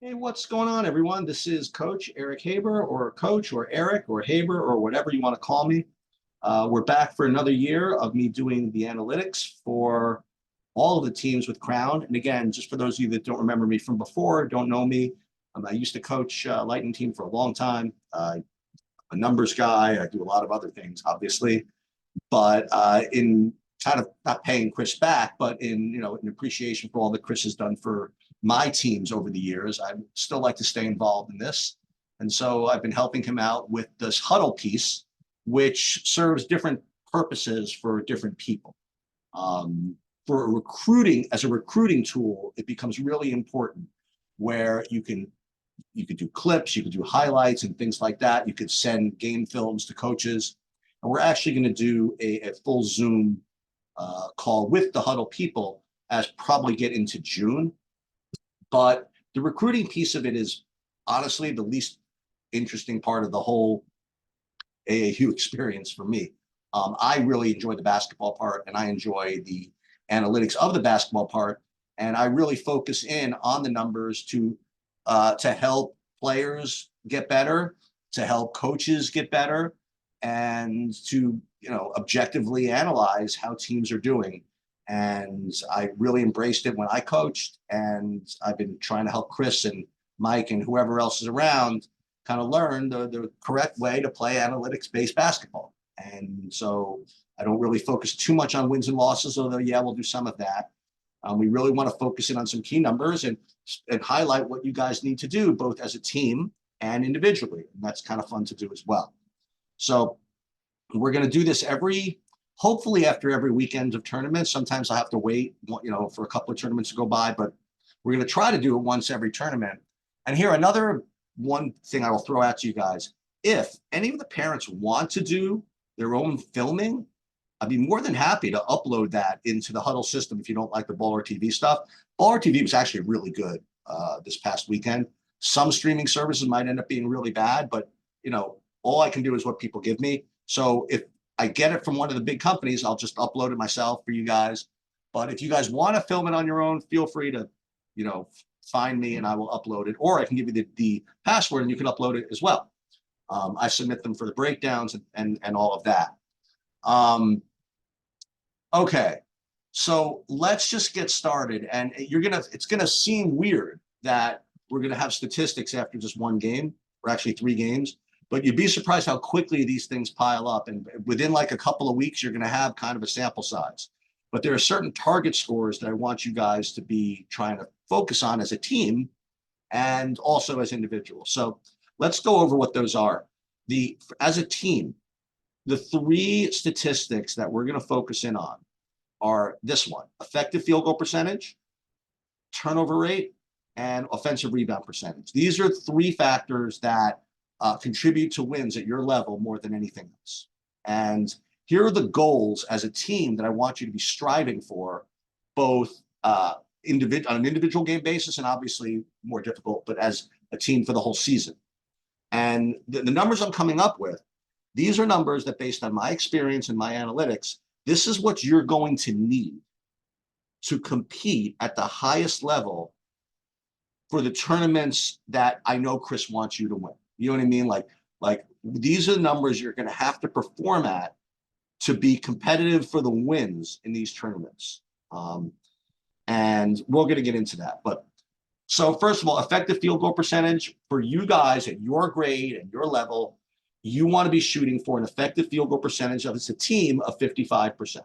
Hey, what's going on, everyone? This is Coach Eric Haber, or Coach, or Eric, or Haber, or whatever you want to call me. We're back for another year of me doing the analytics for all of the teams with Crown. And again, just for those of you that don't remember me from before, don't know me, I used to coach Lightning team for a long time. I'm a numbers guy. I do a lot of other things, obviously, but in kind of not paying Chris back, but in appreciation for all that Chris has done for my teams over the years, I still like to stay involved in this. And so I've been helping him out with this huddle piece, which serves different purposes for different people. For recruiting, as a recruiting tool, it becomes really important where you could do clips, you could do highlights and things like that. You could send game films to coaches. And we're actually going to do a full Zoom call with the huddle people as probably get into June. But the recruiting piece of it is honestly the least interesting part of the whole AAU experience for me. I really enjoy the basketball part, and I enjoy the analytics of the basketball part, and I really focus in on the numbers to help players get better, to help coaches get better, and to objectively analyze how teams are doing. And I really embraced it when I coached, and I've been trying to help Chris and Mike and whoever else is around kind of learn the correct way to play analytics-based basketball. And so I don't really focus too much on wins and losses, although, yeah, we'll do some of that. We really want to focus in on some key numbers and highlight what you guys need to do, both as a team and individually. And that's kind of fun to do as well. So we're going to do this hopefully after every weekend of tournaments. Sometimes I have to wait, for a couple of tournaments to go by, but we're going to try to do it once every tournament. And here, another one thing I will throw out to you guys. If any of the parents want to do their own filming, I'd be more than happy to upload that into the huddle system if you don't like the Baller TV stuff. Baller TV was actually really good this past weekend. Some streaming services might end up being really bad, but all I can do is what people give me. So if I get it from one of the big companies, I'll just upload it myself for you guys. But if you guys want to film it on your own, feel free to, find me and I will upload it. Or I can give you the password and you can upload it as well. I submit them for the breakdowns and all of that. Okay, so let's just get started. And it's gonna seem weird that we're gonna have statistics after just one game, or actually three games, but you'd be surprised how quickly these things pile up. And within like a couple of weeks, you're gonna have kind of a sample size. But there are certain target scores that I want you guys to be trying to focus on as a team and also as individuals. So let's go over what those are. As a team, the three statistics that we're going to focus in on are this one: effective field goal percentage, turnover rate, and offensive rebound percentage. These are three factors that contribute to wins at your level more than anything else. And here are the goals as a team that I want you to be striving for, both on an individual game basis and obviously more difficult, but as a team for the whole season. And the numbers I'm coming up with, these are numbers that, based on my experience and my analytics, this is what you're going to need to compete at the highest level for the tournaments that I know Chris wants you to win. You know what I mean? Like these are the numbers you're going to have to perform at to be competitive for the wins in these tournaments. And we're going to get into that. But so first of all, effective field goal percentage for you guys at your grade and your level, you want to be shooting for an effective field goal percentage of, as a team, of 55%.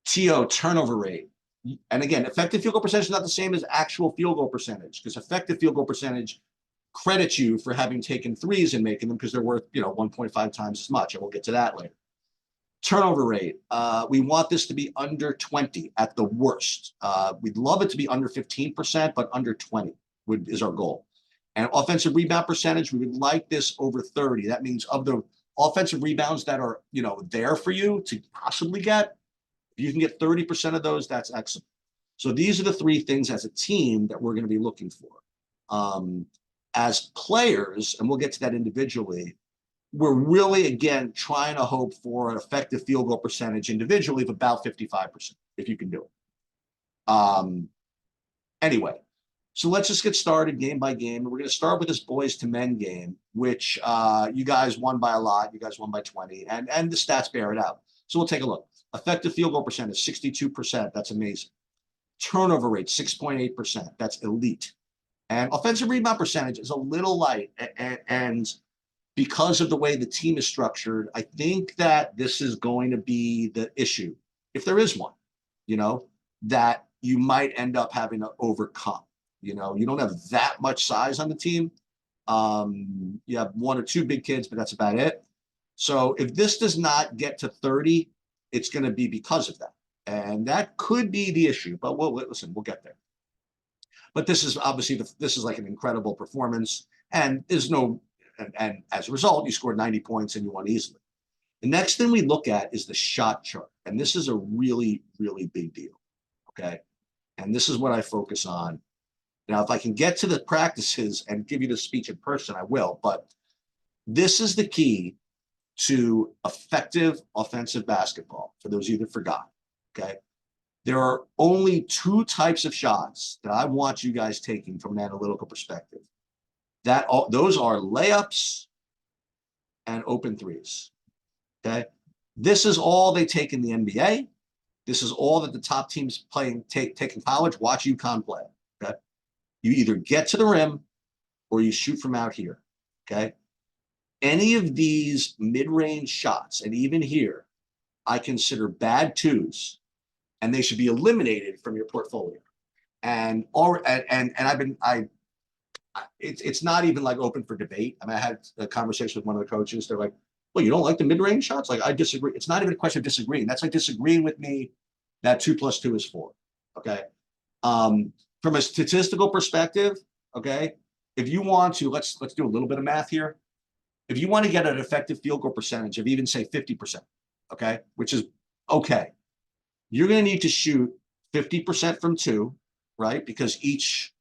TO, turnover rate. And again, effective field goal percentage is not the same as actual field goal percentage, because effective field goal percentage credits you for having taken threes and making them, because they're worth 1.5 times as much, and we'll get to that later. Turnover rate, we want this to be under 20 at the worst. We'd love it to be under 15%, but under 20 is our goal. And offensive rebound percentage, we would like this over 30. That means of the offensive rebounds that are there for you to possibly get, if you can get 30% of those, that's excellent. So these are the three things as a team that we're going to be looking for. As players, and we'll get to that individually, we're really, again, trying to hope for an effective field goal percentage individually of about 55%, if you can do it. Anyway, So let's just get started game by game. We're going to start with this boys to men game, which you guys won by a lot. You guys won by 20, and the stats bear it out. So we'll take a look. Effective field goal percentage, 62%. That's amazing. Turnover rate, 6.8%. That's elite. And offensive rebound percentage is a little light. And because of the way the team is structured, I think that this is going to be the issue, if there is one, that you might end up having to overcome. You don't have that much size on the team. You have one or two big kids, but that's about it. So if this does not get to 30, it's going to be because of that. And that could be the issue, but we'll get there. But this is obviously, this is like an incredible performance, and there's no, and as a result, you scored 90 points and you won easily. The next thing we look at is the shot chart. And this is a really, really big deal. Okay. And this is what I focus on. Now, if I can get to the practices and give you the speech in person, I will. But this is the key to effective offensive basketball, for those of you that forgot. Okay. There are only two types of shots that I want you guys taking from an analytical perspective. Those are layups and open threes. Okay. This is all they take in the NBA. This is all that the top teams take in college. Watch UConn play. Okay. You either get to the rim or you shoot from out here. Okay. Any of these mid-range shots, and even here, I consider bad twos, and they should be eliminated from your portfolio. And it's not even like open for debate. I mean, I had a conversation with one of the coaches. They're like, well, you don't like the mid-range shots? Like, I disagree. It's not even a question of disagreeing. That's like disagreeing with me that 2 + 2 is 4. Okay. From a statistical perspective, okay, if you want to, let's do a little bit of math here. If you want to get an effective field goal percentage of even say 50%, okay, which is okay, you're going to need to shoot 50% from 2, right? Because each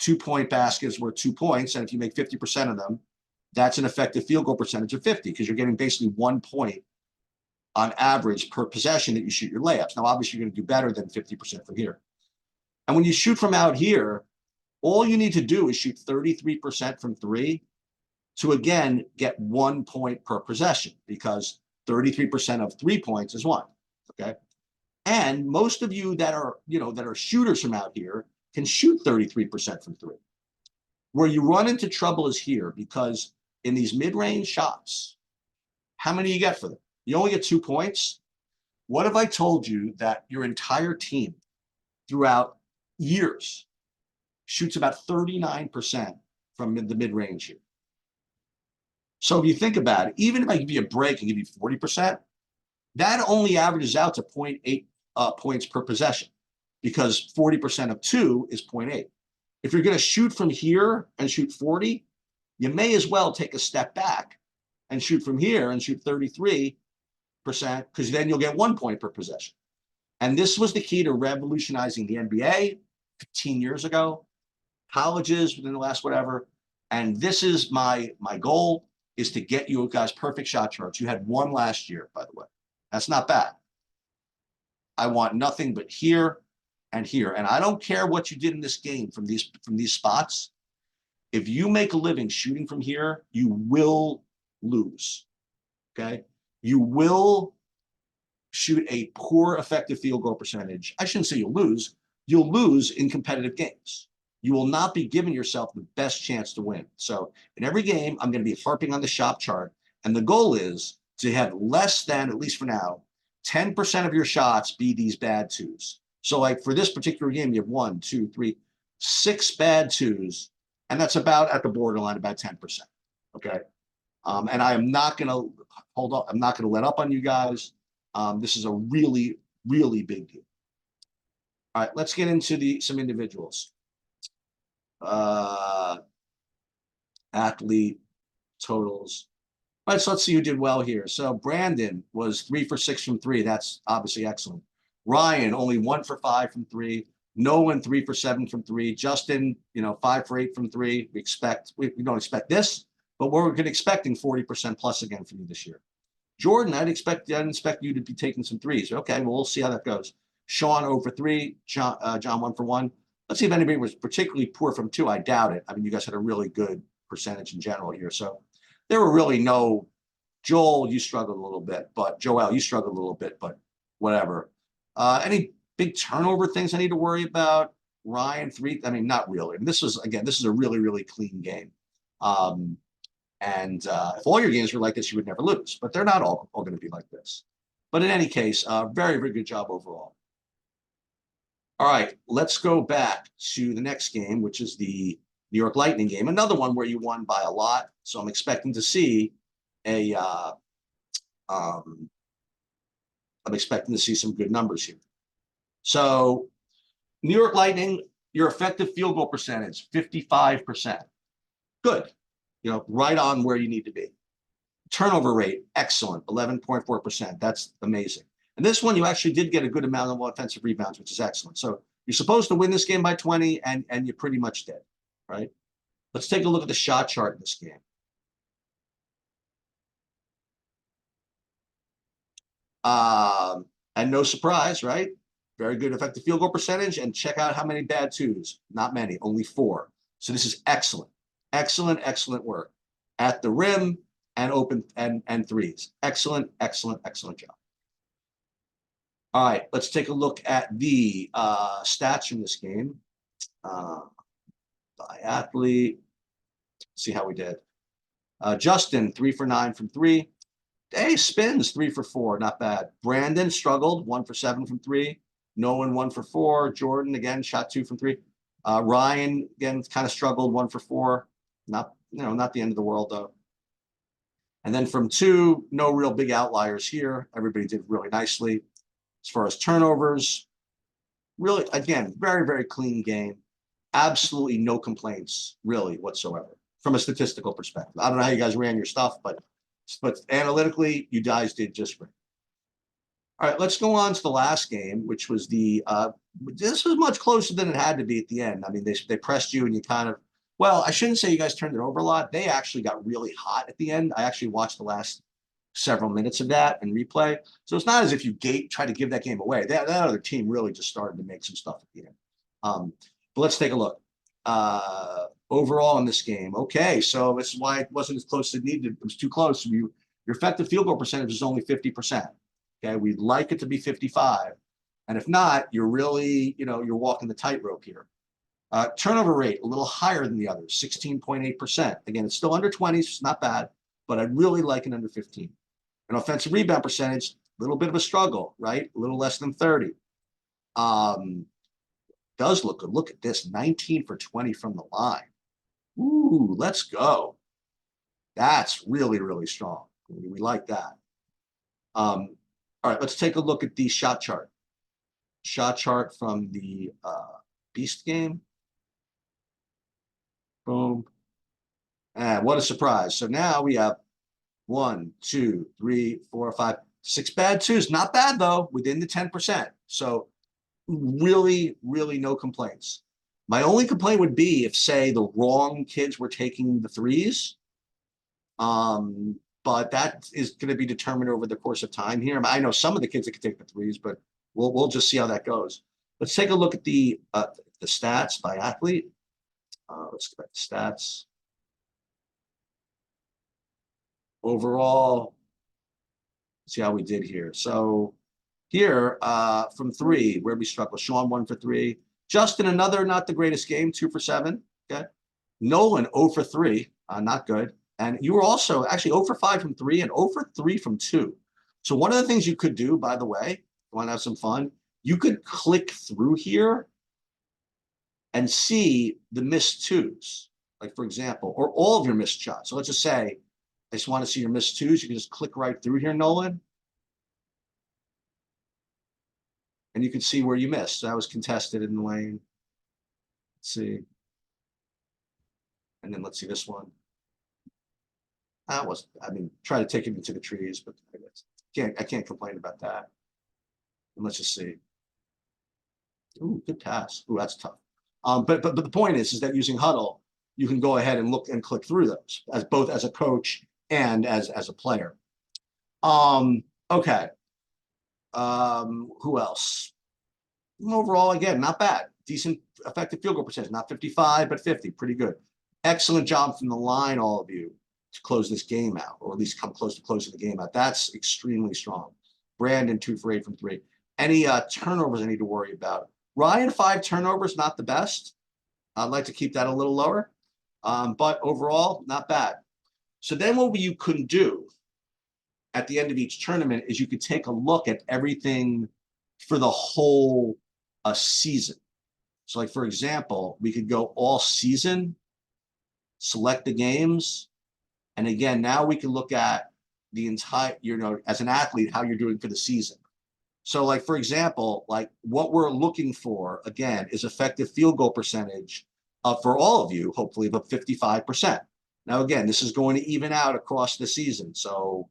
2-point basket is worth 2 points. And if you make 50% of them, that's an effective field goal percentage of 50, because you're getting basically 1 point on average per possession that you shoot your layups. Now, obviously, you're going to do better than 50% from here. And when you shoot from out here, all you need to do is shoot 33% from 3 to, again, get 1 point per possession, because 33% of 3 points is 1. Okay. And most of you that are, that are shooters from out here can shoot 33% from 3. Where you run into trouble is here, because in these mid-range shots, how many you get for them? You only get 2 points. What if I told you that your entire team throughout years shoots about 39% from the mid-range here? So if you think about it, even if I give you a break and give you 40%, that only averages out to 0.8 points per possession, because 40% of 2 is 0.8. If you're going to shoot from here and shoot 40, you may as well take a step back and shoot from here and shoot 33%, because then you'll get 1 point per possession. And this was the key to revolutionizing the NBA 15 years ago, colleges within the last whatever. And this is my goal, is to get you guys perfect shot charts. You had one last year, by the way. That's not bad. I want nothing but here and here. And I don't care what you did in this game from these spots. If you make a living shooting from here, you will lose. Okay? You will shoot a poor effective field goal percentage. I shouldn't say you'll lose. You'll lose in competitive games. You will not be giving yourself the best chance to win. So in every game, I'm going to be harping on the shot chart. And the goal is to have less than, at least for now, 10% of your shots be these bad twos. So like for this particular game, you have 1, 2, 3, 6 bad twos. And that's about at the borderline, about 10%. Okay. And I am not going to hold up. I'm not going to let up on you guys. This is a really, really big deal. All right, let's get into some individuals. Athlete totals. All right, so let's see who did well here. So Brandon was 3 for 6 from 3. That's obviously excellent. Ryan, only 1 for 5 from 3. Nolan, 3 for 7 from 3. Justin, 5 for 8 from 3. We don't expect this, but we're expecting 40% plus again from you this year. Jordan, I didn't expect you to be taking some threes. Okay, well, we'll see how that goes. Sean, 0 for 3. John 1 for 1. Let's see if anybody was particularly poor from two. I doubt it. I mean, you guys had a really good percentage in general here. So there were really no, Joel, you struggled a little bit, but Joel, you struggled a little bit, but whatever. Any big turnover things I need to worry about? Ryan, three, I mean, not really. And this is, again, this is a really, really clean game. If all your games were like this, you would never lose, but they're not all going to be like this. But in any case, very, very good job overall. All right, let's go back to the next game, which is the New York Lightning game. Another one where you won by a lot. So I'm expecting to see a I'm expecting to see some good numbers here. So New York Lightning, your effective field goal percentage, 55%. Good. You know, right on where you need to be. Turnover rate, excellent, 11.4%. That's amazing. And this one, you actually did get a good amount of offensive rebounds, which is excellent. So you're supposed to win this game by 20, and you pretty much did, right? Let's take a look at the shot chart in this game. And no surprise, right? Very good effective field goal percentage. And check out how many bad twos. Not many, only 4. So this is excellent. Excellent, excellent work. At the rim and open and threes. Excellent, excellent, excellent job. All right, let's take a look at the stats from this game. By athlete. See how we did. Justin, 3 for 9 from 3. Hey, Spins, 3 for 4, not bad. Brandon struggled, 1 for 7 from 3. Nolan, 1 for 4. Jordan, again, shot 2 from 3. Ryan, again, kind of struggled, 1 for 4. Not, not the end of the world, though. And then from 2, no real big outliers here. Everybody did really nicely. As far as turnovers, really, again, very, very clean game. Absolutely no complaints, really, whatsoever, from a statistical perspective. I don't know how you guys ran your stuff, but analytically, you guys did just great. All right, let's go on to the last game, which was this was much closer than it had to be at the end. I mean, they pressed you and you kind of, well, I shouldn't say you guys turned it over a lot. They actually got really hot at the end. I actually watched the last several minutes of that and replay. So it's not as if you tried to give that game away. That other team really just started to make some stuff at the end. But let's take a look. Overall in this game, okay, so this is why it wasn't as close as it needed. It was too close. Your effective field goal percentage is only 50%. Okay, we'd like it to be 55, and if not, you're really, you're walking the tightrope here. Turnover rate a little higher than the others, 16.8%. Again, it's still under 20, so it's not bad, but I'd really like it under 15. An offensive rebound percentage, a little bit of a struggle, right? A little less than 30. Does look good. Look at this, 19 for 20 from the line. Ooh, let's go. That's really, really strong. We like that. All right, let's take a look at the shot chart. Shot chart from the Beast game. Boom. And what a surprise. So now we have 1, 2, 3, 4, 5, 6 bad twos. Not bad, though, within the 10%. So really, really no complaints. My only complaint would be if, say, the wrong kids were taking the threes. But that is going to be determined over the course of time here. I know some of the kids that can take the threes, but we'll just see how that goes. Let's take a look at the stats by athlete. Let's go back to stats. Overall, see how we did here. So here, from 3, where we struggled. Sean 1 for 3. Justin, another not the greatest game, 2 for 7. Okay. Nolan 0 for 3, not good. And you were also actually 0 for 5 from 3 and 0 for 3 from 2. So one of the things you could do, by the way, you want to have some fun, you could click through here and see the missed twos, like for example, or all of your missed shots. So let's just say, I just want to see your missed twos. You can just click right through here, Nolan. And you can see where you missed. So that was contested in the lane. Let's see. And then let's see this one. That was, I mean, try to take him into the trees, but I can't complain about that. And let's just see. Ooh, good pass. Ooh, that's tough. But the point is that using Huddle, you can go ahead and look and click through those as both as a coach and as a player. Okay. Who else? Overall, again, not bad. decent effective field goal percentage, not 55, but 50, pretty good. Excellent job from the line, all of you, to close this game out, or at least come close to closing the game out. That's extremely strong. Brandon, 2 for 8 from 3. Any turnovers I need to worry about? Ryan, 5 turnovers, not the best. I'd like to keep that a little lower, but overall, not bad. So then what you could do at the end of each tournament is you could take a look at everything for the whole season. So like, for example, we could go all season, select the games. And again, now we can look at the entire, as an athlete, how you're doing for the season. So like, for example, like what we're looking for, again, is effective field goal percentage for all of you, hopefully of 55%. Now, again, this is going to even out across the season. So,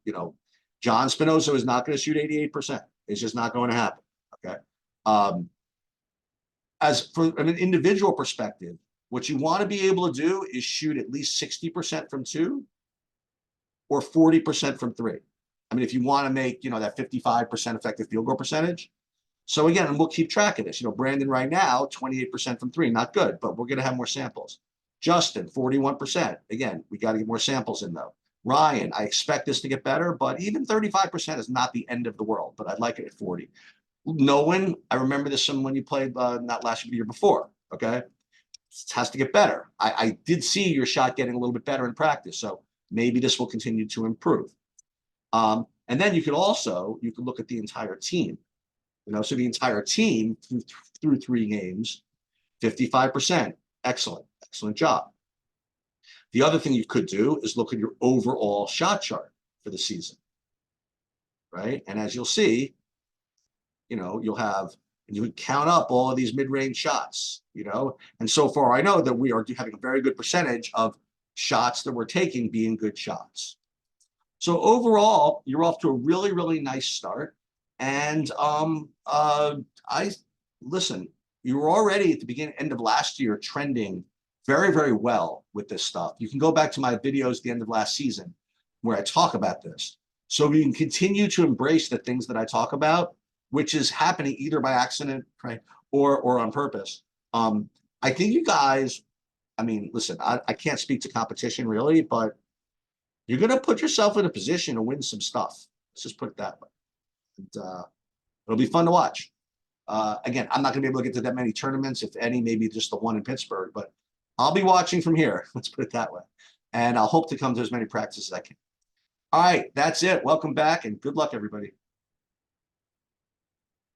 John Spinoza is not going to shoot 88%. It's just not going to happen, okay? As from an individual perspective, what you want to be able to do is shoot at least 60% from 2 or 40% from 3. I mean, if you want to make, that 55% effective field goal percentage. So again, and we'll keep track of this. Brandon right now, 28% from 3, not good, but we're going to have more samples. Justin, 41%. Again, we got to get more samples in though. Ryan, I expect this to get better, but even 35% is not the end of the world, but I'd like it at 40. Nolan, I remember this from when you played not last year, the year before, okay? It has to get better. I did see your shot getting a little bit better in practice, so maybe this will continue to improve. And then you could look at the entire team. So the entire team through 3 games, 55%. Excellent job. The other thing you could do is look at your overall shot chart for the season, right? And as you'll see, you'll have, and you would count up all of these mid-range shots, and so far I know that we are having a very good percentage of shots that we're taking being good shots. So overall, you're off to a really, really nice start. And listen, you were already at the end of last year trending very, very well with this stuff. You can go back to my videos at the end of last season where I talk about this. So you can continue to embrace the things that I talk about, which is happening either by accident, right, or on purpose. I think you guys, I mean, listen, I can't speak to competition really, but you're going to put yourself in a position to win some stuff. Let's just put it that way. And, it'll be fun to watch. Again, I'm not going to be able to get to that many tournaments, if any, maybe just the one in Pittsburgh, but I'll be watching from here. Let's put it that way. And I'll hope to come to as many practices as I can. All right, that's it. Welcome back and good luck, everybody.